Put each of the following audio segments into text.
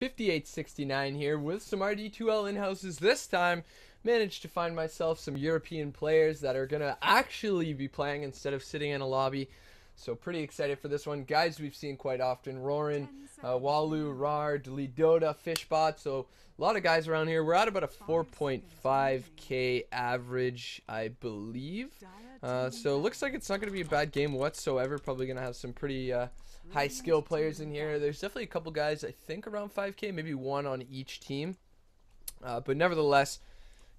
f1SHBOt5869 here with some RD2L in-houses. This time, managed to find myself some European players that are going to actually be playing instead of sitting in a lobby. So pretty excited for this one. Guys we've seen quite often: Roran, Rawr, RD2L, f1SHBOt. So a lot of guys around here. We're at about a 4.5k average, I believe. So looks like it's not going to be a bad game whatsoever. Probably going to have some pretty high skill players in here. There's definitely a couple guys, I think, around 5k, maybe one on each team. But nevertheless,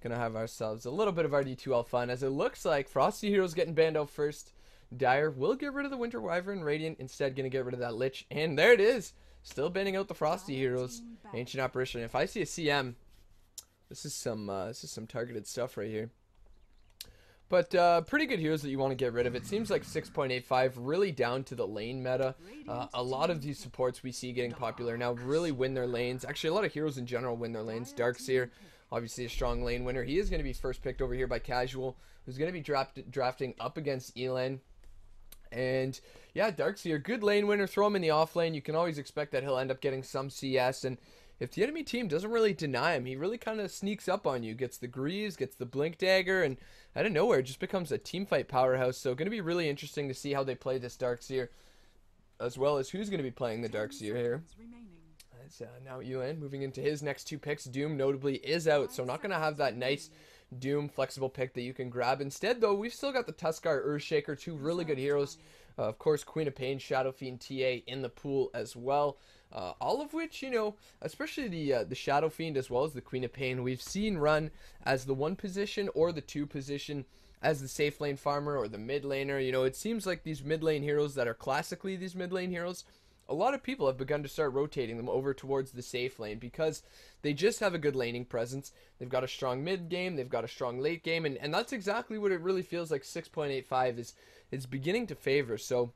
gonna have ourselves a little bit of RD2L fun, as it looks like Frosty Hero's getting banned out first. Dire will get rid of the Winter Wyvern. Radiant instead gonna get rid of that Lich, and there it is, still banning out the Frosty Heroes. Ancient Apparition. If I see a CM, this is some targeted stuff right here. But pretty good heroes that you want to get rid of. It seems like 6.85 really down to the lane meta. A lot of these supports we see getting popular now really win their lanes. Actually, a lot of heroes in general win their lanes. Darkseer, obviously a strong lane winner. He is going to be first picked over here by Casual, who's going to be drafting up against Elan. And yeah, Darkseer, good lane winner. Throw him in the off lane. You can always expect that he'll end up getting some CS. And if the enemy team doesn't really deny him, he really kind of sneaks up on you. Gets the Greaves, gets the Blink Dagger, and out of nowhere just becomes a teamfight powerhouse. So going to be really interesting to see how they play this Darkseer, as well as who's going to be playing the Darkseer here. That's now Elan moving into his next two picks. Doom notably is out, so not going to have that nice Doom flexible pick that you can grab. Instead, though, we've still got the Tuskar, Earthshaker, two really good heroes. Of course, Queen of Pain, Shadow Fiend, TA in the pool as well. All of which, you know, especially the Shadow Fiend as well as the Queen of Pain, we've seen run as the 1 position or the 2 position as the safe lane farmer or the mid laner. You know, it seems like these mid lane heroes that are classically these mid lane heroes, a lot of people have begun to start rotating them over towards the safe lane because they just have a good laning presence. They've got a strong mid game, they've got a strong late game, and that's exactly what it really feels like 6.85 is beginning to favor. So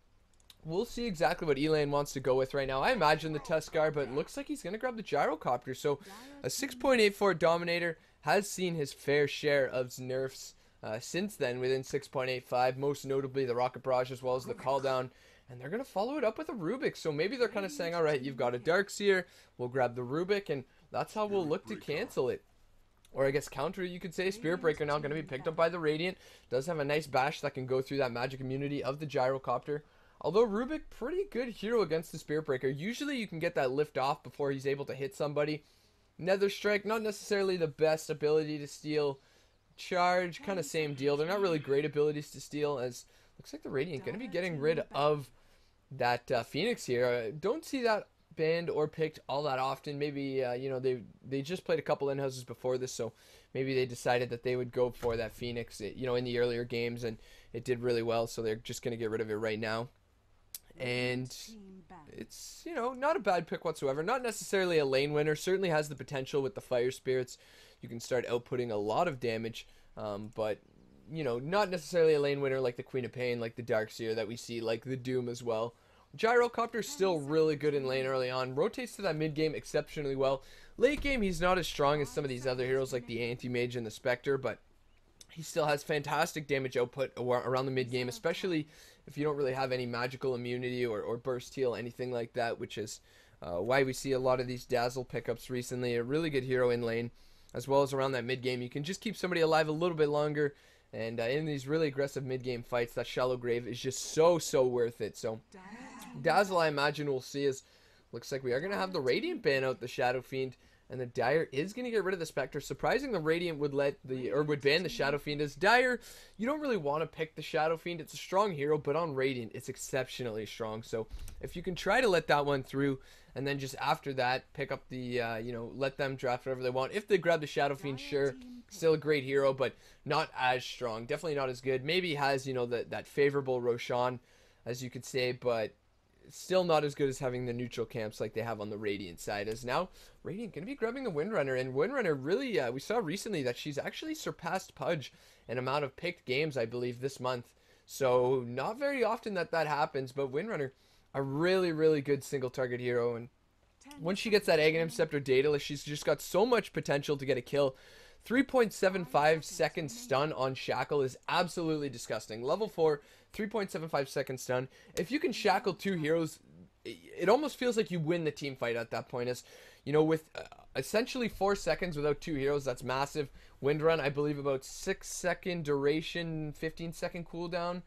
we'll see exactly what Elan wants to go with right now. I imagine the Tuskar, but it looks like he's going to grab the Gyrocopter. So a 6.84 Dominator has seen his fair share of nerfs since then within 6.85, most notably the Rocket Barrage as well as the Call Down. And they're going to follow it up with a Rubik. So maybe they're kind of saying, all right, you've got a Darkseer, we'll grab the Rubik, and that's how we'll look to cancel it. Or I guess counter, you could say. Spirit Breaker now going to be picked up by the Radiant. Does have a nice bash that can go through that magic immunity of the Gyrocopter. Although Rubik, pretty good hero against the Spirit Breaker. Usually you can get that lift off before he's able to hit somebody. Nether Strike, not necessarily the best ability to steal. Charge, kind of same deal. They're not really great abilities to steal, as looks like the Radiant going to be getting rid of that Phoenix here. Don't see that banned or picked all that often. Maybe you know, they just played a couple in-houses before this, so maybe they decided that they would go for that Phoenix, you know, in the earlier games, and it did really well, so they're just going to get rid of it right now. And it's, you know, not a bad pick whatsoever. Not necessarily a lane winner. Certainly has the potential with the Fire Spirits. You can start outputting a lot of damage, but you know, not necessarily a lane winner like the Queen of Pain, like the Darkseer that we see, like the Doom as well. Gyrocopter still really good in lane early on. Rotates to that mid game exceptionally well. Late game, he's not as strong as some of these other heroes like the Anti-Mage and the Spectre, but he still has fantastic damage output around the mid game, especially if you don't really have any magical immunity or burst heal, anything like that, which is why we see a lot of these Dazzle pickups recently. A really good hero in lane, as well as around that mid game. You can just keep somebody alive a little bit longer. And in these really aggressive mid-game fights, that Shallow Grave is just so worth it. So Dazzle, I imagine we'll see, is looks like we are going to have the Radiant ban out the Shadow Fiend, and the Dire is going to get rid of the Spectre. Surprising the Radiant would would ban the Shadow Fiend. As Dire, you don't really want to pick the Shadow Fiend. It's a strong hero, but on Radiant, it's exceptionally strong. So if you can try to let that one through, and then just after that, pick up the, you know, let them draft whatever they want. If they grab the Shadow Fiend, sure, still a great hero, but not as strong. Definitely not as good. Maybe has, you know, that favorable Roshan, as you could say, but still not as good as having the neutral camps like they have on the Radiant side. As now, Radiant going to be grabbing the Windrunner, and Windrunner really, we saw recently that she's actually surpassed Pudge in amount of picked games, I believe, this month. So not very often that happens, but Windrunner, a really good single target hero, and once she gets that Aghanim Scepter Daedalus, she's just got so much potential to get a kill. 3.75 second stun on Shackle is absolutely disgusting. Level 4, 3.75 second stun. If you can shackle 2 heroes, it almost feels like you win the team fight at that point, as you know, with essentially 4 seconds without 2 heroes, that's massive. Wind Run, I believe about 6-second duration, 15-second cooldown,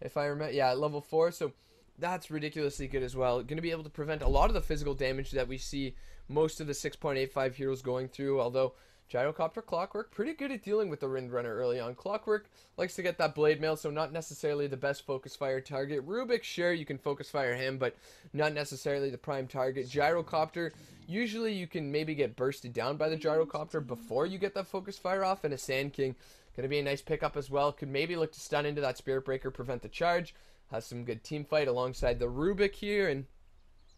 if I remember. Yeah, at level 4, so that's ridiculously good as well. Going to be able to prevent a lot of the physical damage that we see most of the 6.85 heroes going through, although Gyrocopter Clockwork, pretty good at dealing with the Wind Runner early on. Clockwork likes to get that blade mail, so not necessarily the best focus fire target. Rubik, sure, you can focus fire him, but not necessarily the prime target. Gyrocopter, usually you can maybe get bursted down by the Gyrocopter before you get that focus fire off, and a Sand King, going to be a nice pickup as well. Could maybe look to stun into that Spirit Breaker, prevent the charge. Has some good team fight alongside the Rubik here, and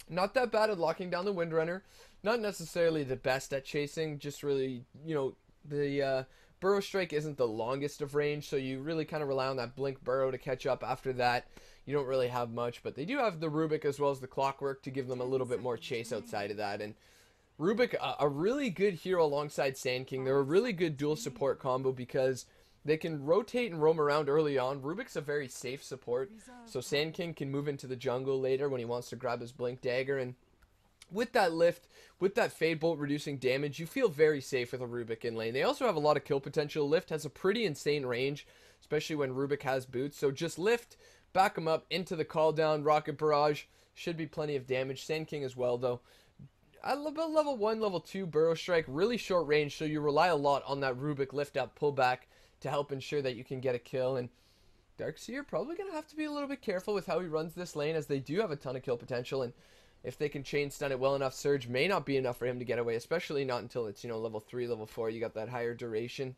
not that bad at locking down the Wind Runner. Not necessarily the best at chasing, just really, you know, the Burrow Strike isn't the longest of range, so you really kind of rely on that Blink Burrow to catch up. After that, you don't really have much, but they do have the Rubik as well as the Clockwork to give them a little bit more chase outside of that. And Rubik, a really good hero alongside Sand King. They're a really good dual support combo because they can rotate and roam around early on. Rubik's a very safe support, so Sand King can move into the jungle later when he wants to grab his Blink Dagger, and with that lift, with that Fade Bolt reducing damage, you feel very safe with a Rubik in lane. They also have a lot of kill potential. Lift has a pretty insane range, especially when Rubik has boots. So just lift, back him up into the call down, rocket barrage, should be plenty of damage. Sand King as well, though. I love level 1, level 2 Burrow Strike, really short range, so you rely a lot on that Rubik lift up pullback to help ensure that you can get a kill. And Darkseer probably going to have to be a little bit careful with how he runs this lane, as they do have a ton of kill potential, and if they can chain stun it well enough, Surge may not be enough for him to get away, especially not until it's, you know, level 3, level 4. You got that higher duration.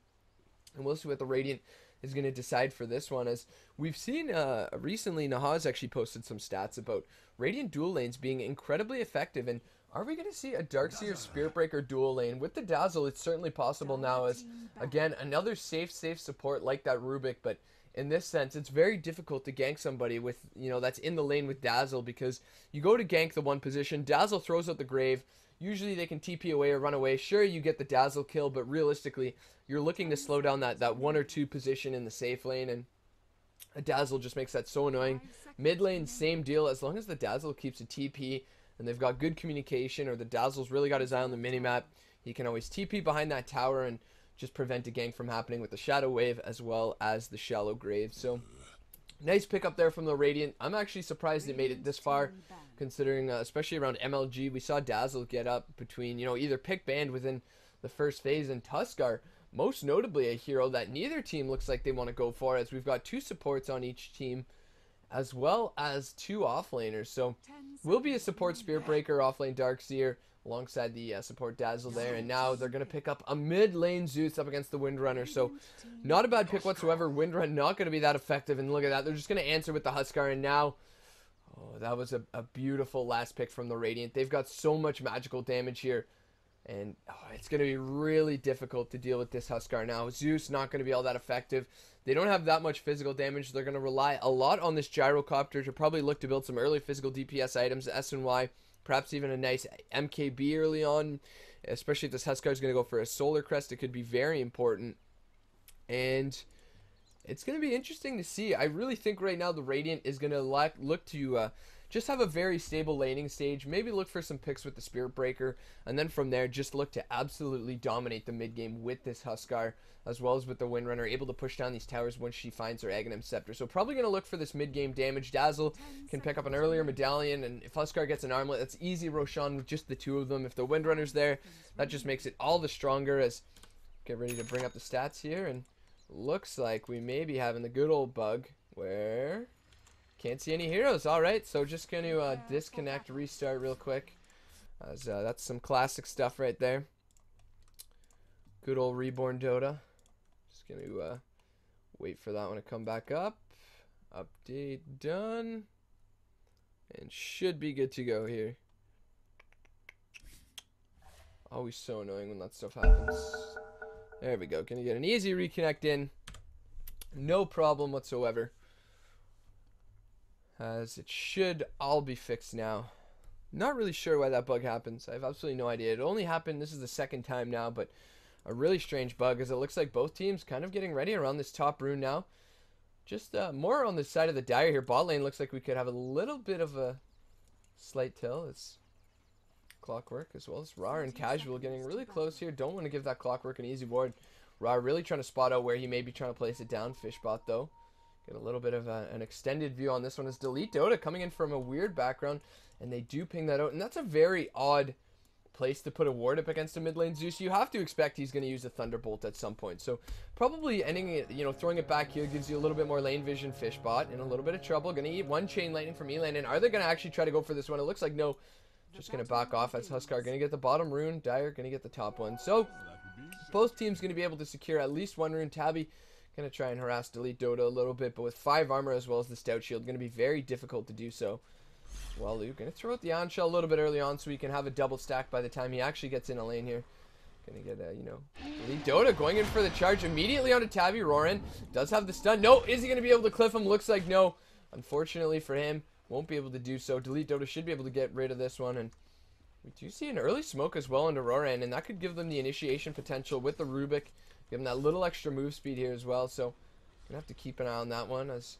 And we'll see what the Radiant is going to decide for this one. As we've seen recently, Nahaz actually posted some stats about Radiant dual lanes being incredibly effective. And are we going to see a Darkseer Spirit Breaker dual lane? With the Dazzle, it's certainly possible now, as, again, another safe support like that Rubik, but in this sense, it's very difficult to gank somebody with, you know, that's in the lane with Dazzle, because you go to gank the one position, Dazzle throws out the Grave, usually they can TP away or run away. Sure, you get the Dazzle kill, but realistically, you're looking to slow down that 1 or 2 position in the safe lane, and a Dazzle just makes that so annoying. Mid lane, same deal. As long as the Dazzle keeps a TP, and they've got good communication, or the Dazzle's really got his eye on the minimap, he can always TP behind that tower and just prevent a gank from happening with the Shadow Wave as well as the Shallow Grave. So nice pickup there from the Radiant. I'm actually surprised they made it this far, considering especially around MLG, we saw Dazzle get up between, you know, either pick banned within the first phase, and Tuskar, most notably a hero that neither team looks like they want to go for, as we've got 2 supports on each team as well as 2 offlaners. So will be a support Spirit Breaker, offlane Darkseer, alongside the support Dazzle there, and now they're going to pick up a mid lane Zeus up against the Wind Runner. So not a bad pick whatsoever. Wind Run not going to be that effective, and look at that, they're just going to answer with the Huskar. And now, oh, that was a beautiful last pick from the Radiant. They've got so much magical damage here, and it's going to be really difficult to deal with this Huskar now. Zeus not going to be all that effective. They don't have that much physical damage. They're going to rely a lot on this Gyrocopter to probably look to build some early physical DPS items, SNY, perhaps even a nice MKB early on, especially if this Huskar is going to go for a Solar Crest. It could be very important, and it's going to be interesting to see. I really think right now the Radiant is going to look to just have a very stable laning stage, maybe look for some picks with the Spirit Breaker, and then from there just look to absolutely dominate the mid game with this Huskar, as well as with the Wind Runner, able to push down these towers once she finds her Aghanim Scepter. So probably going to look for this mid game damage. Dazzle can pick up an earlier medallion, and if Huskar gets an armlet, that's easy Roshan with just the 2 of them. If the Wind Runner's there, that just makes it all the stronger. As get ready to bring up the stats here, and looks like we may be having the good old bug where can't see any heroes. Alright, so just going to disconnect, restart real quick, as that's some classic stuff right there. Good old Reborn Dota. Just going to wait for that one to come back up. Update done, and should be good to go here. Always so annoying when that stuff happens. There we go. Gonna get an easy reconnect in, no problem whatsoever, as it should all be fixed now. Not really sure why that bug happens. I have absolutely no idea. It only happened, this is the 2nd time now, but a really strange bug, as it looks like both teams kind of getting ready around this top rune now. Just more on the side of the Dire here. Bot lane looks like we could have a little bit of a slight tilt. It's Clockwork as well as Rawr and Casual getting really close here. Don't want to give that Clockwork an easy ward. Rawr really trying to spot out where he may be trying to place it down. f1SHBOt though. Get a little bit of an extended view on this one as Delete Dota coming in from a weird background. And they do ping that out. And that's a very odd place to put a ward up against a mid lane Zeus. You have to expect he's going to use a Thunderbolt at some point. So probably ending it, you know, throwing it back here gives you a little bit more lane vision. f1SHBOt in a little bit of trouble. Going to eat one chain lightning from Elan. And are they going to actually try to go for this one? It looks like no. Just going to back off as Huskar going to get the bottom rune. Dire going to get the top one. So both teams going to be able to secure at least one rune. Tabby going to try and harass Delete Dota a little bit, but with 5 armor as well as the Stout Shield, going to be very difficult to do so. Walu going to throw out the Ion Shell a little bit early on so he can have a double stack by the time he actually gets in a lane here. Going to get a, you know, Delete Dota going in for the charge immediately onto Tabby. Roran does have the stun. No, is he going to be able to cliff him? Looks like no. Unfortunately for him, won't be able to do so. Delete Dota should be able to get rid of this one, and we do see an early smoke as well into Roran, and that could give them the initiation potential with the Rubik. Give him that little extra move speed here as well, so gonna have to keep an eye on that one. As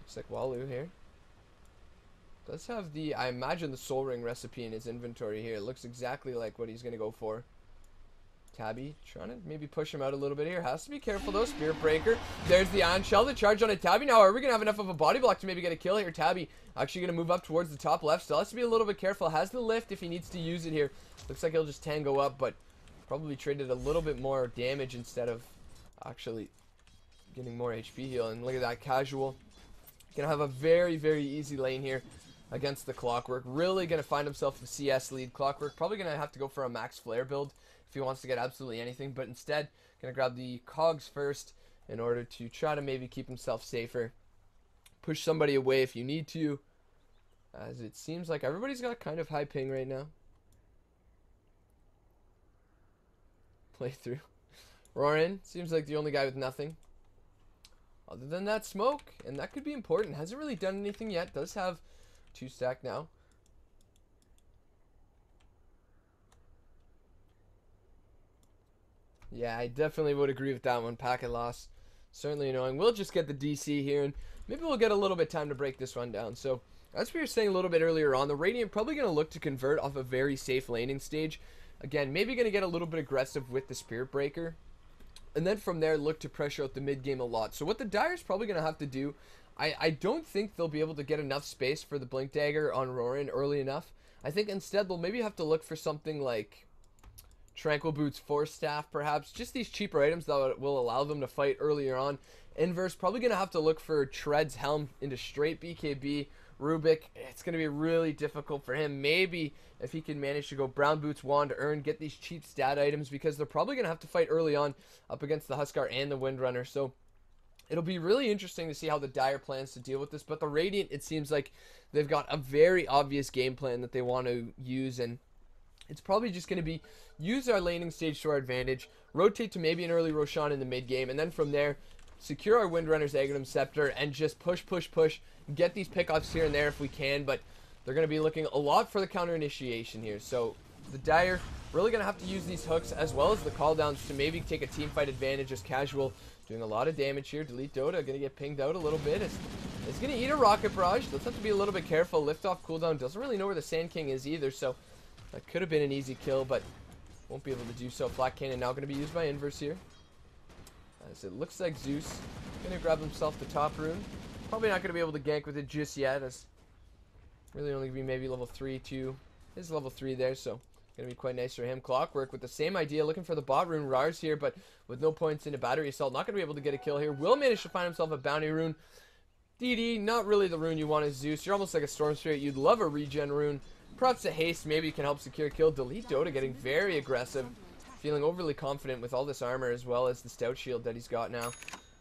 looks like Walu here does have the, I imagine, the Soul Ring recipe in his inventory here. It looks exactly like what he's gonna go for. Tabby trying to maybe push him out a little bit here. Has to be careful though. Spirit Breaker. There's the Ion Shell. The charge on a Tabby. Now, are we gonna have enough of a body block to maybe get a kill here? Tabby actually gonna move up towards the top left. Still has to be a little bit careful. Has the lift if he needs to use it here. Looks like he'll just tango up, but probably traded a little bit more damage instead of actually getting more HP heal. And look at that, Casual gonna have a very, very easy lane here against the Clockwork. Really gonna find himself a CS lead. Clockwork probably gonna have to go for a max flare build if he wants to get absolutely anything, but instead gonna grab the cogs first in order to try to maybe keep himself safer. Push somebody away if you need to, as it seems like everybody's got kind of high ping right now. Playthrough. Roran seems like the only guy with nothing other than that smoke, and that could be important. Hasn't really done anything yet. Does have 2 stack now. Yeah, I definitely would agree with that one. Packet loss, certainly annoying. We'll just get the DC here, and maybe we'll get a little bit of time to break this one down. So as we were saying a little bit earlier on, the Radiant probably going to look to convert off a very safe laning stage. Again, maybe going to get a little bit aggressive with the Spirit Breaker, and then from there look to pressure out the mid game a lot. So what the Dire's probably going to have to do, I don't think they'll be able to get enough space for the Blink Dagger on Roran early enough. I think instead they'll maybe have to look for something like Tranquil Boots, Force Staff perhaps, just these cheaper items that will allow them to fight earlier on. Inverse, probably going to have to look for Tread's Helm into straight BKB. Rubik, it's going to be really difficult for him. Maybe if he can manage to go Brown Boots, Wand, Urn, get these cheap stat items, because they're probably going to have to fight early on up against the Huskar and the Windrunner. So it'll be really interesting to see how the Dire plans to deal with this. But the Radiant, it seems like they've got a very obvious game plan that they want to use, and it's probably just going to be use our laning stage to our advantage, rotate to maybe an early Roshan in the mid game, and then from there secure our Windrunner's Aghanim Scepter and just push, get these pickoffs here and there if we can. But they're going to be looking a lot for the counter initiation here. So the Dire really going to have to use these hooks as well as the cooldowns to maybe take a team fight advantage. As Casual doing a lot of damage here. Delete Dota going to get pinged out a little bit. It's going to eat a Rocket Barrage. Let's have to be a little bit careful. Lift off cooldown. Doesn't really know where the Sand King is either, so that could have been an easy kill, but won't be able to do so. Flat Cannon now going to be used by Inverse here, as it looks like Zeus going to grab himself the top rune. Probably not going to be able to gank with it just yet, as really only going to be maybe level 3 2. His level 3 there, so going to be quite nice for him. Clockwork with the same idea, looking for the bot rune. Rawr's here, but with no points into Battery Assault, not going to be able to get a kill here. Will manage to find himself a bounty rune. DD, not really the rune you want as Zeus. You're almost like a Storm Spirit. You'd love a regen rune. Perhaps a haste maybe can help secure a kill. Delete Dota getting very aggressive, feeling overly confident with all this armor as well as the Stout Shield that he's got now.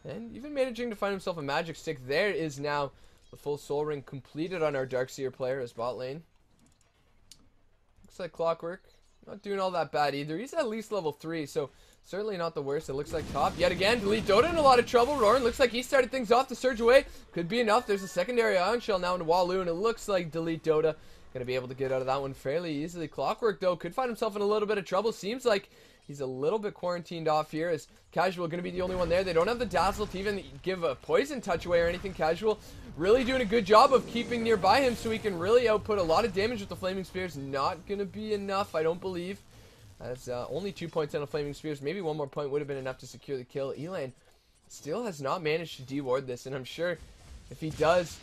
And even managing to find himself a magic stick. There is now the full soul ring completed on our Darkseer player as bot lane. Looks like Clockwork not doing all that bad either. He's at least level 3, so certainly not the worst. It looks like top yet again. Delete Dota in a lot of trouble. Roran looks like he started things off to surge away. Could be enough. There's a secondary Ion Shell now into Walu, and it looks like Delete Dota Gonna be able to get out of that one fairly easily. Clockwork, though, could find himself in a little bit of trouble. Seems like he's a little bit quarantined off here, as Casual gonna be the only one there. They don't have the Dazzle to even give a poison touch away or anything. Casual really doing a good job of keeping nearby him so he can really output a lot of damage with the Flaming Spears. Not gonna be enough, I don't believe. As only 2 points on the Flaming Spears. Maybe one more point would have been enough to secure the kill. Elan still has not managed to deward this, and I'm sure if he does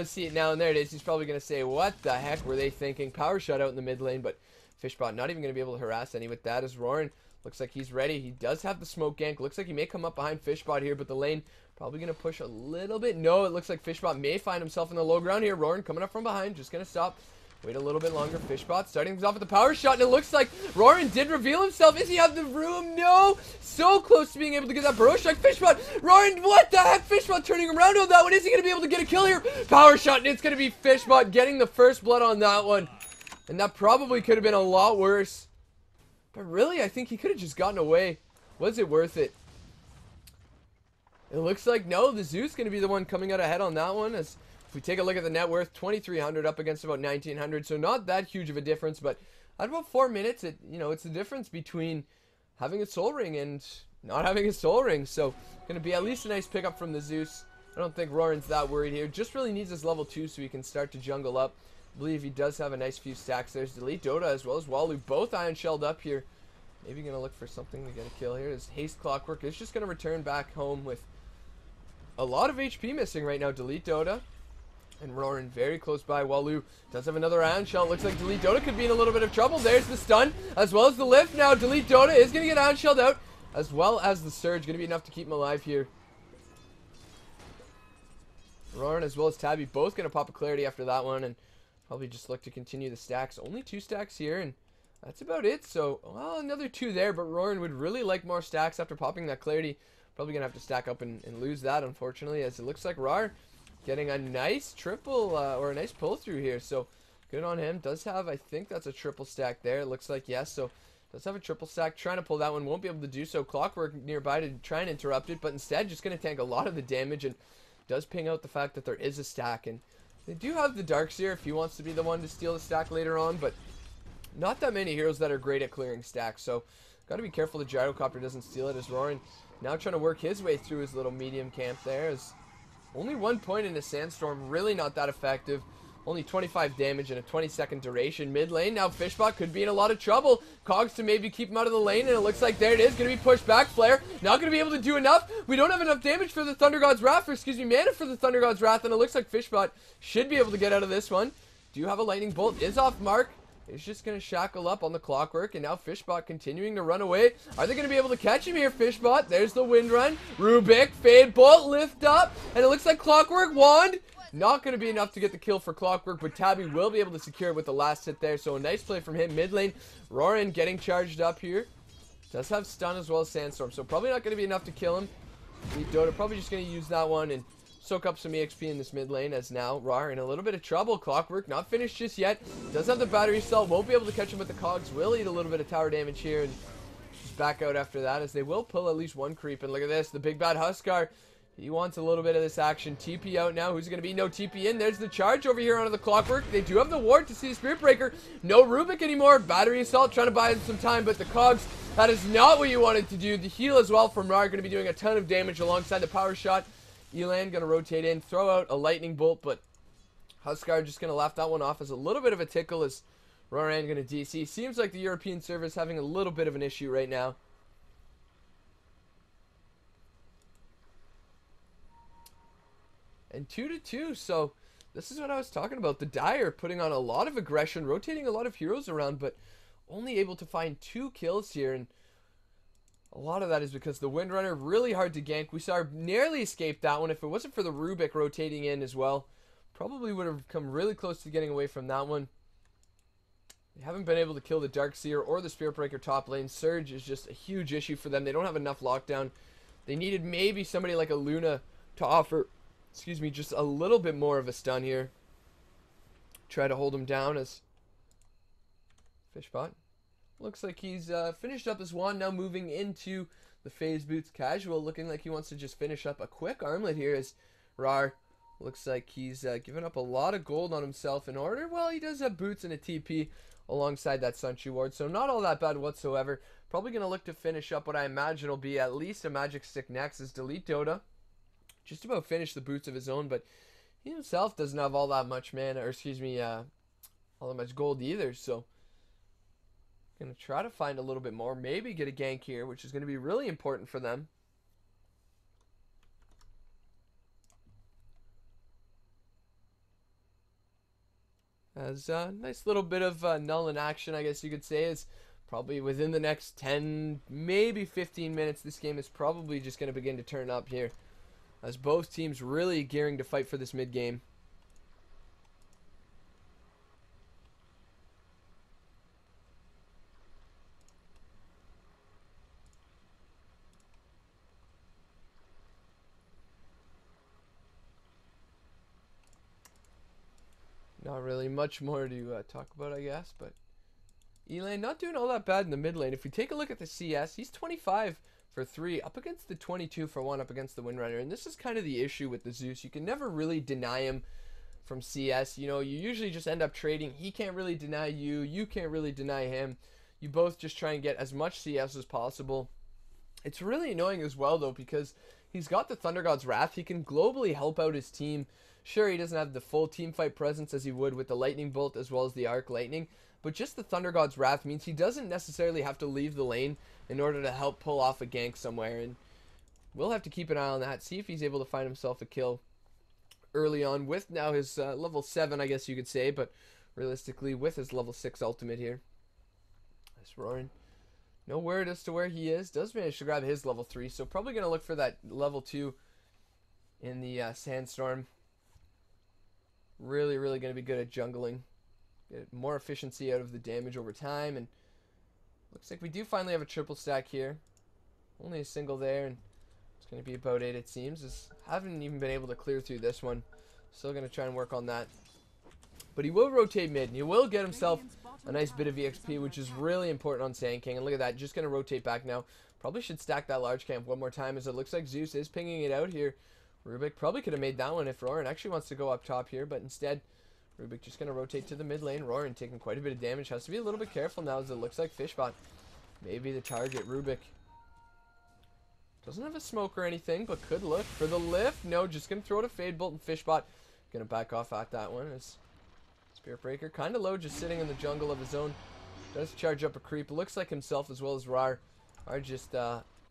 see it now, and there it is, he's probably going to say, what the heck were they thinking? Power shutout in the mid lane, but f1SHBOt not even going to be able to harass any with that, as Roran looks like he's ready. He does have the smoke gank. Looks like he may come up behind f1SHBOt here, but the lane probably going to push a little bit. No, it looks like f1SHBOt may find himself in the low ground here. Roran coming up from behind, just going to stop. Wait a little bit longer. f1SHBOt starting things off with the power shot, and it looks like Roran did reveal himself. Does he have the room? No! So close to being able to get that burrow strike. f1SHBOt! Roran, what the heck? f1SHBOt turning around on that one. Is he going to be able to get a kill here? Power shot, and it's going to be f1SHBOt getting the first blood on that one. And that probably could have been a lot worse. But really, I think he could have just gotten away. Was it worth it? It looks like, no, the Zeus going to be the one coming out ahead on that one, as if we take a look at the net worth, 2,300 up against about 1,900, so not that huge of a difference, but at about 4 minutes, it's the difference between having a soul ring and not having a soul ring, so going to be at least a nice pickup from the Zeus. I don't think Roran's that worried here, just really needs his level 2 so he can start to jungle up. I believe he does have a nice few stacks. There's Delete Dota as well as Walu, both iron shelled up here. Maybe going to look for something to get a kill here. His Haste Clockwork is just going to return back home with a lot of HP missing right now. Delete Dota. And Roran very close by. Walu does have another iron shell. Looks like Delete Dota could be in a little bit of trouble. There's the stun as well as the lift. Now Delete Dota is going to get iron shelled out, as well as the surge. Going to be enough to keep him alive here. Roran as well as Tabby both going to pop a clarity after that one, and probably just look to continue the stacks. Only 2 stacks here, and that's about it. So, well, another 2 there, but Roran would really like more stacks after popping that clarity. Probably going to have to stack up and lose that, unfortunately, as it looks like Rawr getting a nice triple, or a nice pull through here, so good on him. Does have, I think that's a triple stack there, it looks like, yes, so does have a triple stack. Trying to pull that one, won't be able to do so. Clockwork nearby to try and interrupt it, but instead just going to tank a lot of the damage, and does ping out the fact that there is a stack. And they do have the Darkseer if he wants to be the one to steal the stack later on, but not that many heroes that are great at clearing stacks, so got to be careful the Gyrocopter doesn't steal it, as Roran now trying to work his way through his little medium camp there. As only 1 point in a Sandstorm, really not that effective. Only 25 damage in a 20-second duration. Mid lane, now f1SHBOt could be in a lot of trouble. Cogs to maybe keep him out of the lane, and it looks like there it is. Going to be pushed back. Flare, not going to be able to do enough. We don't have enough damage for the Thunder God's Wrath, or excuse me, mana for the Thunder God's Wrath, and it looks like f1SHBOt should be able to get out of this one. Do have a Lightning Bolt, is off mark. He's just going to shackle up on the Clockwork, and now f1SHBOt continuing to run away. Are they going to be able to catch him here, f1SHBOt? There's the Wind Run. Rubik, Fade Bolt, lift up, and it looks like Clockwork wand. Not going to be enough to get the kill for Clockwork, but Tabby will be able to secure it with the last hit there, so a nice play from him. Mid lane, Roran getting charged up here. Does have stun as well as Sandstorm, so probably not going to be enough to kill him. Dota probably just going to use that one and soak up some EXP in this mid lane, as now Rawr in a little bit of trouble. Clockwork not finished just yet. Does have the battery cell. Won't be able to catch him with the cogs. Will eat a little bit of tower damage here and just back out after that, as they will pull at least 1 creep. And look at this. The big bad Huskar. He wants a little bit of this action. TP out now. Who's it going to be? No TP in. There's the charge over here onto the Clockwork. They do have the ward to see the Spirit Breaker. No Rubik anymore. Battery Assault trying to buy him some time, but the cogs, that is not what you wanted to do. The heal as well from Rawr going to be doing a ton of damage alongside the power shot. Elan going to rotate in, throw out a lightning bolt, but Huskar just going to laugh that one off as a little bit of a tickle, as Roran going to DC. Seems like the European server is having a little bit of an issue right now. And 2-2, so this is what I was talking about. The Dire putting on a lot of aggression, rotating a lot of heroes around, but only able to find 2 kills here, and a lot of that is because the Windrunner, really hard to gank. We saw her nearly escape that one. If it wasn't for the Rubik rotating in as well, probably would have come really close to getting away from that one. They haven't been able to kill the Darkseer or the Spirit Breaker top lane. Surge is just a huge issue for them. They don't have enough lockdown. They needed maybe somebody like a Luna to offer, excuse me, just a little bit more of a stun here. Try to hold him down as f1SHBOt. Looks like he's finished up his wand, now moving into the phase boots casual, looking like he wants to just finish up a quick armlet here, as Rawr Looks like he's given up a lot of gold on himself in order. Well, he does have boots and a TP alongside that Sunchu ward, so not all that bad whatsoever. Probably going to look to finish up what I imagine will be at least a magic stick next as delete Dota. Just about finished the boots of his own, but he himself doesn't have all that much mana, or excuse me, all that much gold either, so going to try to find a little bit more, maybe get a gank here, which is going to be really important for them. As a nice little bit of null in action, I guess you could say, is probably within the next 10, maybe 15 minutes, this game is probably just going to begin to turn up here, as both teams really gearing to fight for this mid game. Not really much more to talk about, I guess, but E-Lane not doing all that bad in the mid lane. If we take a look at the CS, he's 25 for 3 up against the 22 for 1 up against the Windrunner, and this is kind of the issue with the Zeus. You can never really deny him from CS. You know, you usually just end up trading. He can't really deny you. You can't really deny him. You both just try and get as much CS as possible. It's really annoying as well, though, because he's got the Thunder God's Wrath. He can globally help out his team. Sure, he doesn't have the full team fight presence as he would with the Lightning Bolt as well as the Arc Lightning, but just the Thunder God's Wrath means he doesn't necessarily have to leave the lane in order to help pull off a gank somewhere, and we'll have to keep an eye on that, see if he's able to find himself a kill early on with now his level 7, I guess you could say, but realistically with his level 6 ultimate here. This Roran, no word as to where he is, does manage to grab his level 3, so probably going to look for that level 2 in the Sandstorm. Really going to be good at jungling. Get more efficiency out of the damage over time, and looks like we do finally have a triple stack here. Only a single there, and it's going to be about it, it seems. As haven't even been able to clear through this one. Still going to try and work on that. But he will rotate mid, and he will get himself a nice bit of EXP, which is really important on Sand King. And look at that, just going to rotate back now. Probably should stack that large camp one more time, as it looks like Zeus is pinging it out here. Rubik probably could have made that one if Roran actually wants to go up top here, but instead Rubik just going to rotate to the mid lane. Roran taking quite a bit of damage. Has to be a little bit careful now, as it looks like f1SHBOt maybe the target. Rubik doesn't have a smoke or anything, but could look for the lift. No, just going to throw it a Fade Bolt, and f1SHBOt going to back off at that one, as Spirit Breaker kind of low, just sitting in the jungle of his own. Does charge up a creep. Looks like himself as well as Rawr are just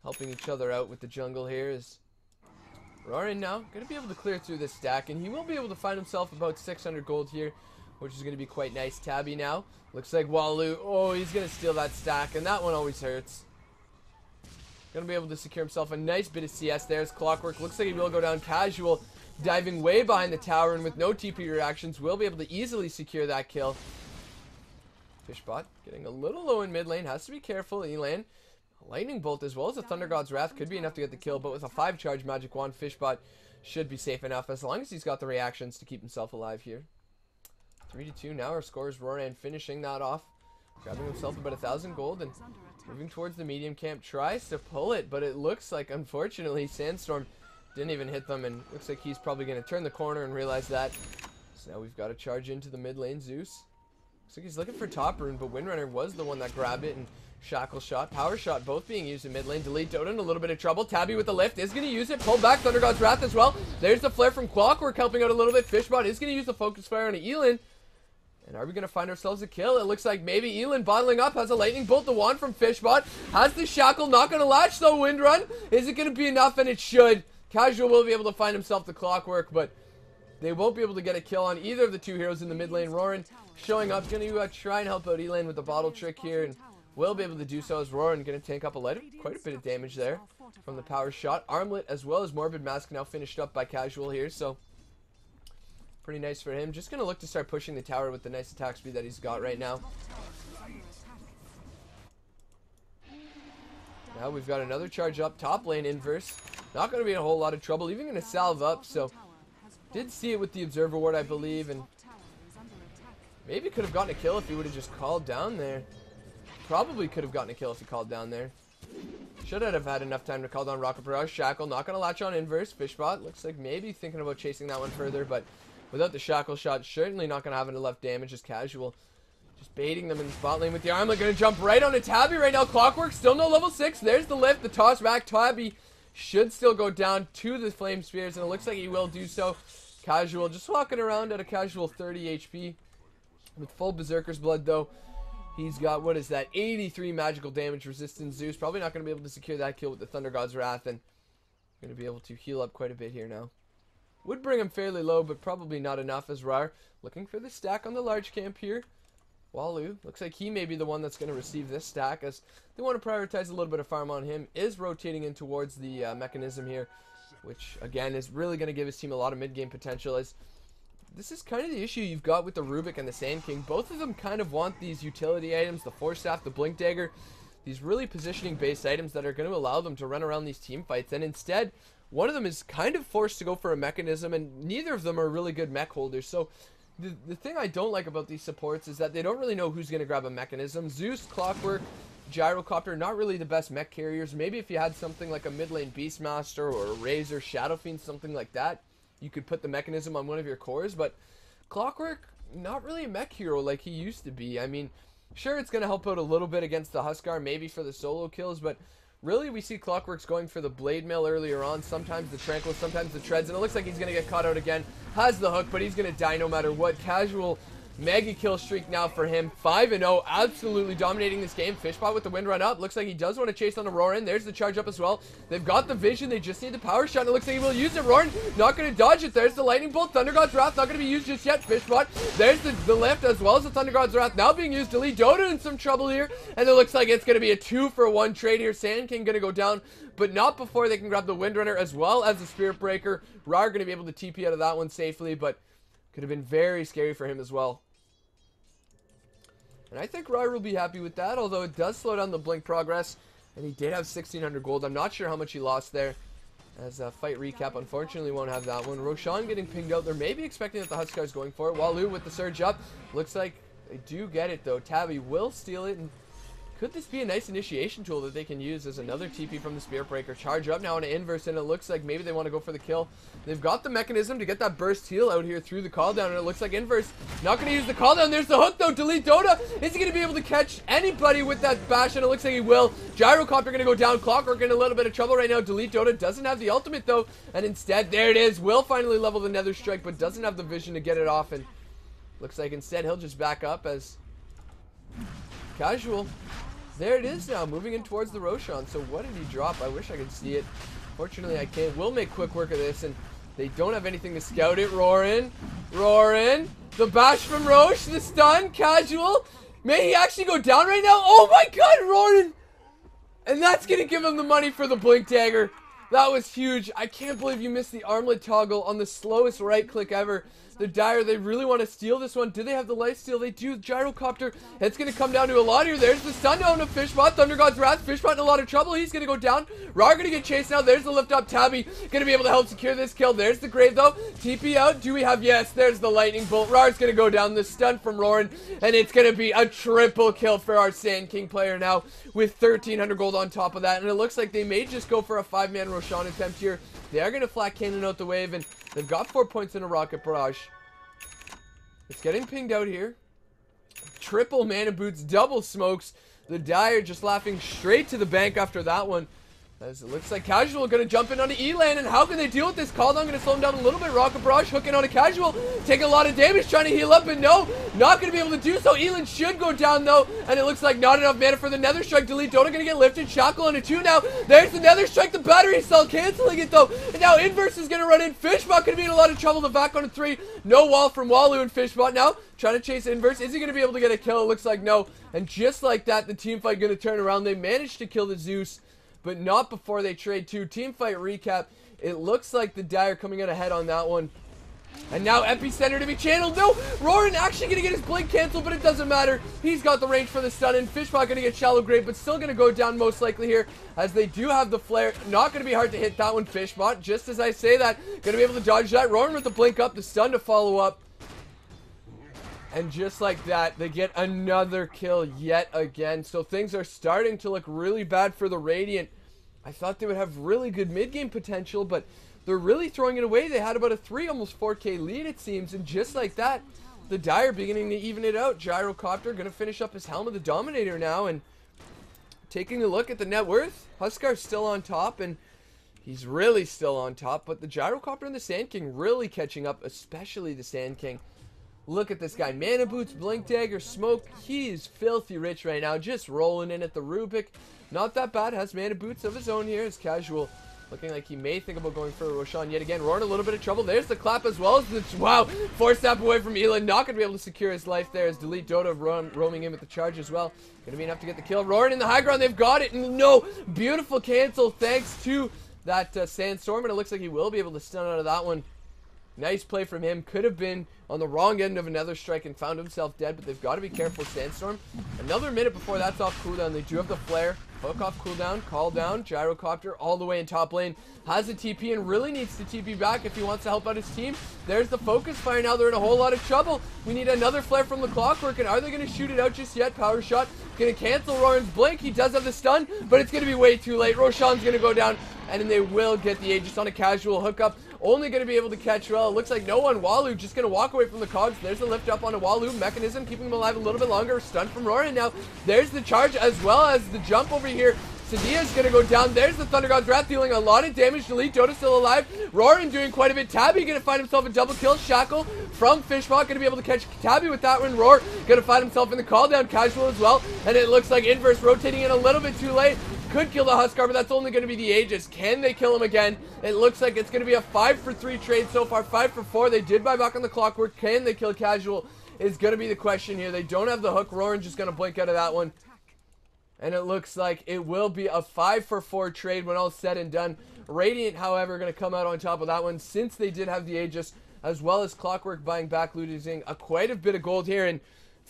helping each other out with the jungle here, as Roran now going to be able to clear through this stack, and he will be able to find himself about 600 gold here, which is going to be quite nice. Tabby now looks like Walu. Oh, he's going to steal that stack, and that one always hurts. Going to be able to secure himself a nice bit of CS. There's Clockwork. Looks like he will go down. Casual diving way behind the tower, and with no TP reactions will be able to easily secure that kill. f1SHBOt getting a little low in mid lane. Has to be careful. Elan. Lightning Bolt as well as a Thunder God's Wrath could be enough to get the kill, but with a 5 charge magic wand, f1SHBOt should be safe enough as long as he's got the reactions to keep himself alive here. 3-2 now. Our score is Roran finishing that off, grabbing himself about 1,000 gold and moving towards the medium camp. Tries to pull it, but it looks like unfortunately Sandstorm didn't even hit them, and looks like he's probably going to turn the corner and realize that. So now we've got to charge into the mid lane. Zeus looks like he's looking for top rune, but Windrunner was the one that grabbed it, and Shackle Shot, Power Shot, both being used in mid lane. Delete Dota in a little bit of trouble. Tabby with the lift is going to use it. Pull back Thunder God's Wrath as well. There's the flare from Clockwork helping out a little bit. f1SHBOt is going to use the focus fire on Elin. And are we going to find ourselves a kill? It looks like maybe Elin bottling up, has a lightning bolt. The wand from f1SHBOt has the shackle, not going to latch though. Windrun, is it going to be enough? And it should. Casual will be able to find himself the Clockwork, but they won't be able to get a kill on either of the two heroes in the mid lane. Roran showing up, going to try and help out Elin with the bottle trick here, and will be able to do so as Roran going to tank up quite a bit of damage there from the power shot. Armlet as well as Morbid Mask now finished up by Casual here, so pretty nice for him. Just going to look to start pushing the tower with the nice attack speed that he's got right now. Now we've got another charge up, top lane inverse. Not going to be in a whole lot of trouble, even going to salve up, so did see it with the Observer Ward, I believe, and maybe could have gotten a kill if he would have just called down there. Probably could have gotten a kill if he called down there. Shouldn't have had enough time to call down Rocket Barrage. Shackle not going to latch on inverse. f1SHBOt looks like maybe thinking about chasing that one further, but without the shackle shot, certainly not going to have enough damage as Casual. Just baiting them in the spot lane with the armlet. Going to jump right on a Tabby right now. Clockwork still no level 6. There's the lift, the toss back. Tabby should still go down to the Flame Spears, and it looks like he will do so. Casual just walking around at a casual 30 HP with full Berserker's Blood though. He's got, what is that, 83 magical damage resistance. Zeus probably not going to be able to secure that kill with the Thunder God's Wrath, and going to be able to heal up quite a bit here now. Would bring him fairly low, but probably not enough as Rawr looking for the stack on the large camp here. Walu looks like he may be the one that's going to receive this stack, as they want to prioritize a little bit of farm on him. Is rotating in towards the mechanism here, which again is really going to give his team a lot of mid-game potential, as this is kind of the issue you've got with the Rubik and the Sand King. Both of them kind of want these utility items, the Force Staff, the Blink Dagger, these really positioning based items that are going to allow them to run around these team fights, and instead one of them is kind of forced to go for a mechanism, and neither of them are really good mech holders. So the thing I don't like about these supports is that they don't really know who's going to grab a mechanism. Zeus, Clockwork, Gyrocopter, not really the best mech carriers. Maybe if you had something like a mid lane Beastmaster or a Razor, Shadow Fiend, something like that, you could put the mechanism on one of your cores. But Clockwork, not really a mech hero like he used to be. I mean, sure, it's going to help out a little bit against the Huskar, maybe for the solo kills, but really we see Clockworks going for the Blade Mail earlier on, sometimes the Tranquil, sometimes the Treads, and it looks like he's going to get caught out again. Has the hook, but he's going to die no matter what. Casual mega kill streak now for him. 5-0, absolutely dominating this game. f1SHBOt with the wind run up. Looks like he does want to chase on the Roran. There's the charge up as well. They've got the vision. They just need the power shot. And it looks like he will use it. Roran not going to dodge it. There's the lightning bolt. Thunder God's Wrath not going to be used just yet. f1SHBOt. There's the lift as well as the Thunder God's Wrath now being used. Delete Dota in some trouble here. And it looks like it's going to be a 2-for-1 trade here. Sand King going to go down, but not before they can grab the Windrunner as well as the Spirit Breaker. Rawr going to be able to TP out of that one safely, but could have been very scary for him as well. And I think Rawr will be happy with that, although it does slow down the blink progress. And he did have 1,600 gold. I'm not sure how much he lost there. As a fight recap, unfortunately won't have that one. Roshan getting pinged out. They're maybe expecting that the Huskar's going for it. Walu with the surge up. Looks like they do get it though. Tabby will steal it, and could this be a nice initiation tool that they can use as another TP from the Spirit Breaker? Charge up now on an inverse, and it looks like maybe they want to go for the kill. They've got the mechanism to get that burst heal out here through the call down, and it looks like inverse not going to use the call down. There's the hook though. Delete Dota. Is he going to be able to catch anybody with that bash? And it looks like he will. Gyrocopter going to go down. Clockwork in a little bit of trouble right now. Delete Dota doesn't have the ultimate though, and instead there it is. Will finally level the Nether Strike, but doesn't have the vision to get it off, and looks like instead he'll just back up as Casual. There it is now, moving in towards the Roshan. So what did he drop? I wish I could see it. Fortunately, I can't. We'll make quick work of this, and they don't have anything to scout it. Roran. The bash from Roche. The stun. Casual. May he actually go down right now? Oh my god, Roran! And that's going to give him the money for the Blink Dagger. That was huge. I can't believe you missed the armlet toggle on the slowest right click ever. The Dire, they really want to steal this one. Do they have the lifesteal? They do. Gyrocopter. It's going to come down to a lot here. There's the stun down to f1SHBOt. Thunder God's Wrath. f1SHBOt in a lot of trouble. He's going to go down. Rawr going to get chased now. There's the lift up. Tabby going to be able to help secure this kill. There's the grave though. TP out. Do we have? Yes. There's the lightning bolt. Rawr's going to go down. The stun from Roran. And it's going to be a triple kill for our Sand King player now with 1,300 gold on top of that. And it looks like they may just go for a 5-man Roshan attempt here. They are going to flat cannon out the wave, and they've got 4 points in a rocket barrage. It's getting pinged out here. Triple mana boots, double smokes. The Dire just laughing straight to the bank after that one. As it looks like Casual going to jump in onto Elan, and how can they deal with this? Call down going to slow him down a little bit. Rocket Barrage hooking on a Casual, taking a lot of damage, trying to heal up, and no, not going to be able to do so. Elan should go down though, and it looks like not enough mana for the Nether Strike. Delete Dota going to get lifted. Shackle on a 2 now. There's the Nether Strike, the battery cell canceling it though, and now Inverse is going to run in. f1SHBOt going to be in a lot of trouble. The back on a 3. No wall from Walu and f1SHBOt now. Trying to chase Inverse. Is he going to be able to get a kill? It looks like no. And just like that, the team fight going to turn around. They managed to kill the Zeus, but not before they trade 2. Team fight recap. It looks like the Dire coming out ahead on that one. And now Epicenter to be channeled. No, Roran actually going to get his blink canceled, but it doesn't matter. He's got the range for the stun, and f1SHBOt going to get shallow grave, but still going to go down most likely here, as they do have the flare. Not going to be hard to hit that one, f1SHBOt. Just as I say that, going to be able to dodge that. Roran with the blink up, the stun to follow up. And just like that, they get another kill yet again. So things are starting to look really bad for the Radiant. I thought they would have really good mid-game potential, but they're really throwing it away. They had about a 3, almost 4K lead, it seems, and just like that, the Dire beginning to even it out. Gyrocopter going to finish up his Helm of the Dominator now, and taking a look at the net worth, Huskar's still on top, and he's really still on top, but the Gyrocopter and the Sand King really catching up, especially the Sand King. Look at this guy. Mana Boots, Blink Dagger, Smoke. He's filthy rich right now. Just rolling in at the Rubik. Not that bad. Has Mana Boots of his own here. It's Casual. Looking like he may think about going for Roshan yet again. Roran a little bit of trouble. There's the clap as well as the... Wow. 4-step away from Elon. Not going to be able to secure his life there as Delete Dota roaming in with the charge as well. Going to be enough to get the kill. Roran in the high ground. They've got it. No. Beautiful cancel thanks to that Sandstorm. And it looks like he will be able to stun out of that one. Nice play from him. Could have been on the wrong end of another strike and found himself dead, but they've got to be careful. Sandstorm. Another minute before that's off cooldown. They do have the flare. Hook off cooldown. Call down. Gyrocopter all the way in top lane. Has a TP and really needs to TP back if he wants to help out his team. There's the focus fire now. They're in a whole lot of trouble. We need another flare from the Clockwork, and are they going to shoot it out just yet? Power shot. Going to cancel Roran's blink. He does have the stun, but it's going to be way too late. Roshan's going to go down, and then they will get the Aegis on a casual hookup. Only going to be able to catch well. It looks like no one. Walu just going to walk away from the cogs. There's the lift up on a Walu mechanism, keeping him alive a little bit longer. Stun from Roran now. There's the charge as well as the jump over here. Sadia's going to go down. There's the Thunder God's Wrath dealing a lot of damage. Delete Dota still alive. Roran doing quite a bit. Tabby going to find himself a double kill. Shackle from f1SHBOt going to be able to catch Tabby with that one. Rawr going to find himself in the call down. Casual as well. And it looks like Inverse rotating in a little bit too late. Could kill the Huskar, but that's only going to be the Aegis. Can they kill him again? It looks like it's going to be a 5-for-3 trade so far. 5-for-4. They did buy back on the Clockwork. Can they kill Casual is going to be the question here. They don't have the hook. Roran just going to blink out of that one. And it looks like it will be a 5-for-4 trade when all's said and done. Radiant, however, going to come out on top of that one since they did have the Aegis, as well as Clockwork buying back, losing quite a bit of gold here. And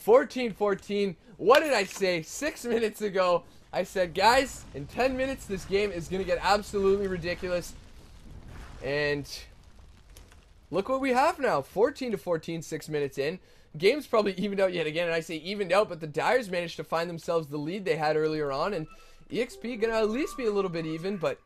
14-14. What did I say 6 minutes ago? I said, guys, in 10 minutes, this game is going to get absolutely ridiculous. And look what we have now. 14-14, 6 minutes in. Game's probably evened out yet again, and I say evened out, but the Dyers managed to find themselves the lead they had earlier on, and EXP gonna at least be a little bit even, but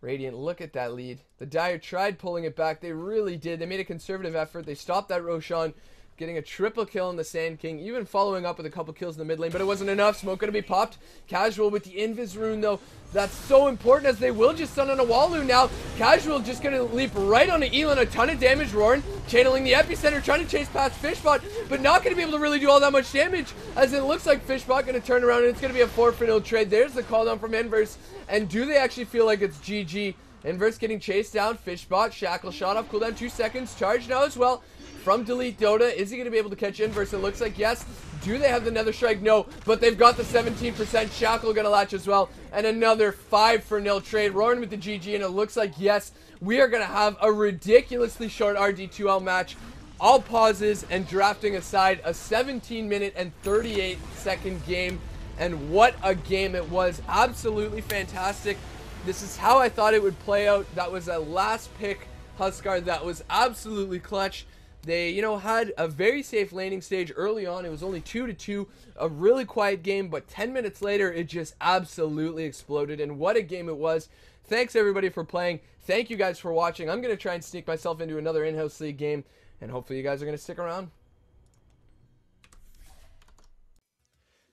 Radiant, look at that lead. The Dire tried pulling it back. They really did. They made a conservative effort. They stopped that Roshan, getting a triple kill on the Sand King, even following up with a couple kills in the mid lane, but it wasn't enough. Smoke gonna be popped. Casual with the Invis rune, though. That's so important as they will just stun on a Walu now. Casual just gonna leap right onto Elon. A ton of damage. Roran channeling the epicenter, trying to chase past f1SHBOt, but not gonna be able to really do all that much damage, as it looks like f1SHBOt gonna turn around and it's gonna be a 4-for-0 trade. There's the call down from Inverse, and do they actually feel like it's GG? Inverse getting chased down. f1SHBOt, Shackle shot off, cooldown 2 seconds, charge now as well from Delete Dota. Is he going to be able to catch Inverse? It looks like yes. Do they have the Nether Strike? No, but they've got the 17%. Shackle going to latch as well. And another 5-for-0 trade. Roran with the GG, and it looks like yes, we are going to have a ridiculously short RD2L match. All pauses and drafting aside, a 17-minute and 38-second game. And what a game it was. Absolutely fantastic. This is how I thought it would play out. That was a last pick Huskar that was absolutely clutch. They, you know, had a very safe laning stage early on. It was only 2-2, a really quiet game, but 10 minutes later, it just absolutely exploded, and what a game it was. Thanks, everybody, for playing. Thank you guys for watching. I'm going to try and sneak myself into another in-house league game, and hopefully you guys are going to stick around.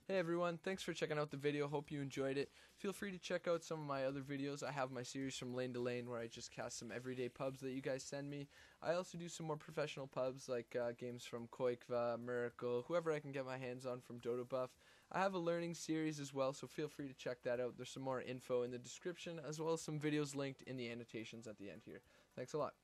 Hey everyone, thanks for checking out the video. Hope you enjoyed it. Feel free to check out some of my other videos. I have my series from lane to lane where I just cast some everyday pubs that you guys send me. I also do some more professional pubs like games from Koikva, Miracle, whoever I can get my hands on from Dota Buff. I have a learning series as well, so feel free to check that out. There's some more info in the description as well as some videos linked in the annotations at the end here. Thanks a lot.